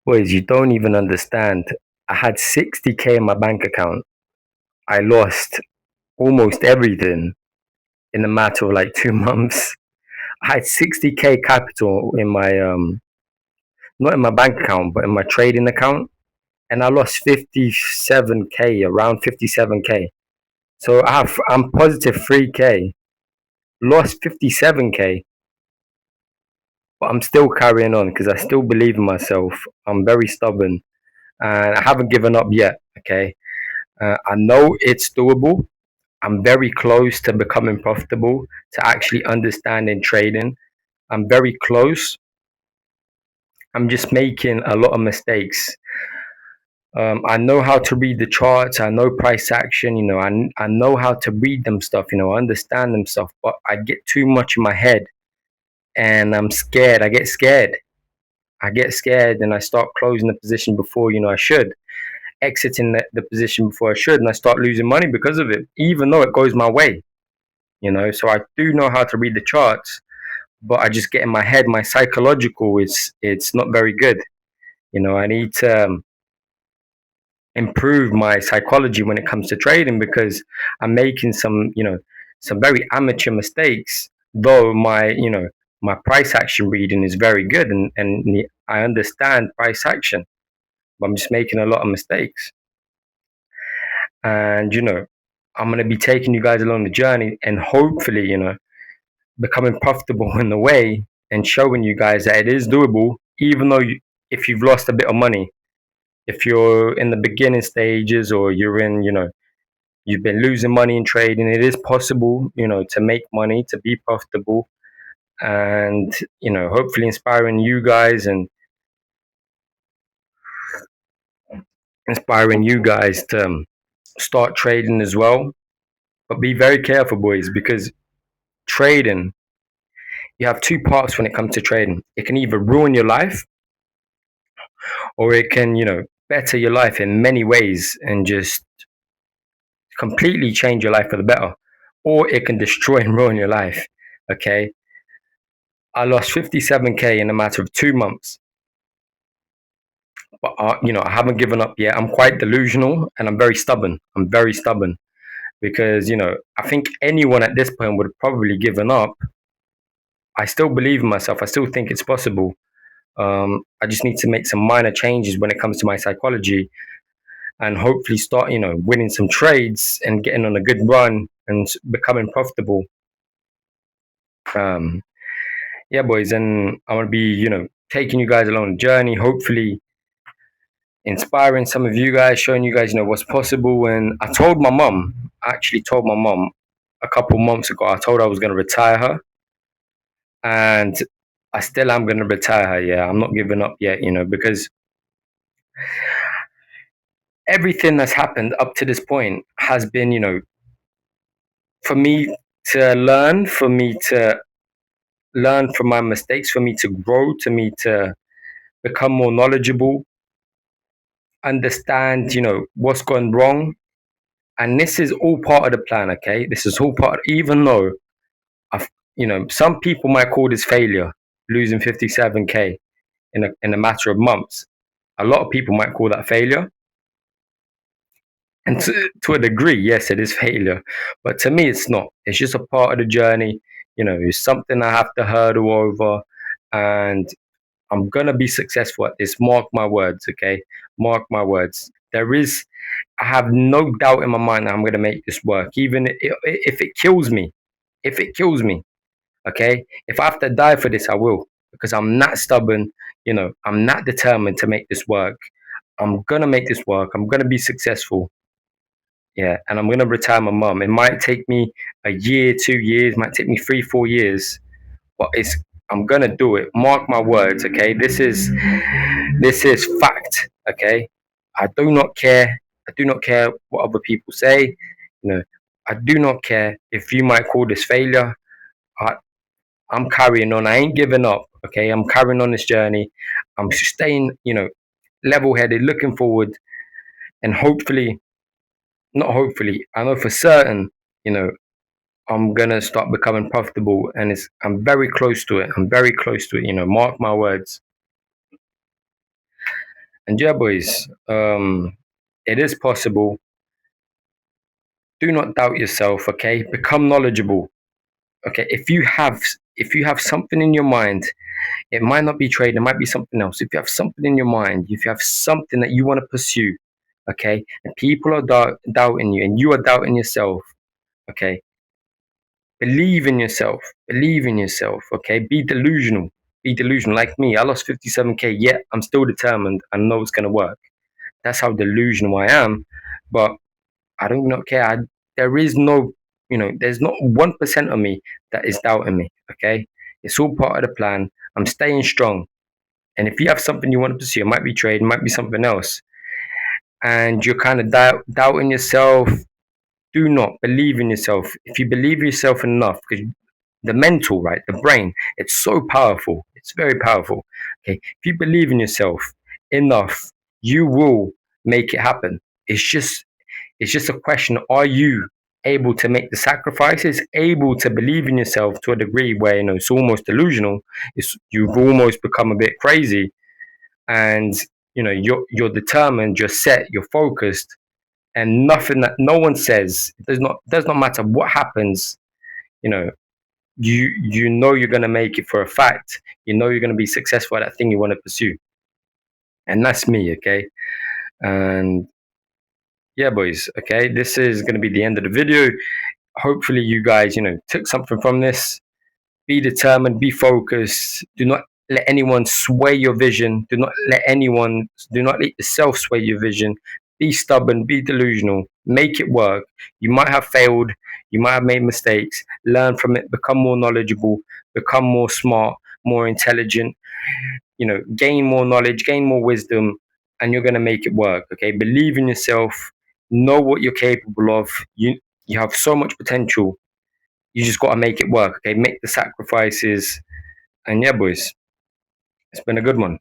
Boys, you don't even understand. I had 60K in my bank account. I lost almost everything in a matter of like 2 months. I had 60K capital in my not in my bank account, but in my trading account, and I lost 57K, around 57K. So I'm positive 3K, lost 57K, but I'm still carrying on because I still believe in myself. I'm very stubborn, and I haven't given up yet. Okay, I know it's doable. I'm very close to becoming profitable, to actually understanding trading. I'm very close. I'm just making a lot of mistakes. I know how to read the charts. I know price action. I know how to read them stuff. I understand them stuff. But I get too much in my head, and I'm scared. I get scared. I get scared, and I start closing the position before I should, exiting the position before I should, and I start losing money because of it, even though it goes my way. So I do know how to read the charts, but I just get in my head. My psychological is it's not very good. I need to improve my psychology when it comes to trading because I'm making some very amateur mistakes. Though my price action reading is very good, and I understand price action, but I'm just making a lot of mistakes. And I'm gonna be taking you guys along the journey, and hopefully becoming profitable in the way and showing you guys that it is doable, even though if you've lost a bit of money, if you're in the beginning stages or you're in, you've been losing money in trading, it is possible, to make money, to be profitable, and, hopefully inspiring you guys and inspiring you guys to start trading as well. But be very careful, boys, because trading, you have two parts when it comes to trading. It can either ruin your life or it can, better your life in many ways and just completely change your life for the better. Or it can destroy and ruin your life. Okay. I lost 57K in a matter of 2 months, but I haven't given up yet. I'm quite delusional and I'm very stubborn. I'm very stubborn because, I think anyone at this point would have probably given up. I still believe in myself. I still think it's possible. I just need to make some minor changes when it comes to my psychology and hopefully start, winning some trades and getting on a good run and becoming profitable. Um, yeah, boys, and I want to be, taking you guys along the journey, hopefully inspiring some of you guys, showing you guys, what's possible. And I actually told my mom a couple months ago, I told her I was going to retire her, and I still am going to retire her. Yeah, I'm not giving up yet, because everything that's happened up to this point has been, for me to learn, for me to learn from my mistakes, for me to grow, to me to become more knowledgeable, understand, what's gone wrong. And this is all part of the plan, okay? This is all part, even though I've, some people might call this failure, losing 57K in a matter of months. A lot of people might call that failure. And to a degree, yes, it is failure. But to me, it's not. It's just a part of the journey. It's something I have to hurdle over. And I'm going to be successful at this. Mark my words, okay? Mark my words. I have no doubt in my mind that I'm going to make this work, even if it kills me. If it kills me, okay? If I have to die for this, I will, because I'm not stubborn. I'm not determined to make this work. I'm going to make this work. I'm going to be successful. Yeah, and I'm gonna retire my mum. It might take me a year, 2 years, might take me 3, 4 years, but I'm gonna do it. Mark my words, okay? This is fact, okay? I do not care. I do not care what other people say. You know, I do not care if you might call this failure. I, I'm carrying on. I ain't giving up, okay? I'm carrying on this journey. I'm staying, level headed, looking forward, and hopefully, not hopefully, I know for certain, you know, I'm gonna start becoming profitable, and I'm very close to it. I'm very close to it. Mark my words. And yeah, boys, it is possible. Do not doubt yourself, okay? Become knowledgeable. Okay. If you have something in your mind, it might not be trade, it might be something else. If you have something in your mind, if you have something that you want to pursue, okay, and people are doubting you and you are doubting yourself, okay, believe in yourself. Believe in yourself, okay? Be delusional. Be delusional. Like me, I lost 57K, yet I'm still determined. I know it's going to work. That's how delusional I am. But I do not care. There is no, there's not 1% of me that is doubting me, okay? It's all part of the plan. I'm staying strong. And if you have something you want to pursue, it might be trade, it might be something else, and you're kind of doubting yourself, do not believe in yourself. If you believe in yourself enough, because the mental, right, the brain, it's so powerful. It's very powerful. Okay. If you believe in yourself enough, you will make it happen. It's just a question, are you able to make the sacrifices, able to believe in yourself to a degree where it's almost delusional, you've almost become a bit crazy, and you're determined, you're set, you're focused, and nothing that no one says, does not matter what happens, you know you know you're going to make it for a fact. You're going to be successful at that thing you want to pursue. And that's me, okay? And yeah, boys, okay, this is going to be the end of the video. Hopefully you guys took something from this. Be determined, be focused. Do not let anyone sway your vision. Do not let yourself sway your vision. Be stubborn, be delusional, make it work. You might have failed, you might have made mistakes. Learn from it, become more knowledgeable, become more smart, more intelligent, gain more knowledge, gain more wisdom, and you're going to make it work. Okay, believe in yourself, know what you're capable of. You have so much potential. You just got to make it work. Okay, make the sacrifices. And yeah, boys, it's been a good one.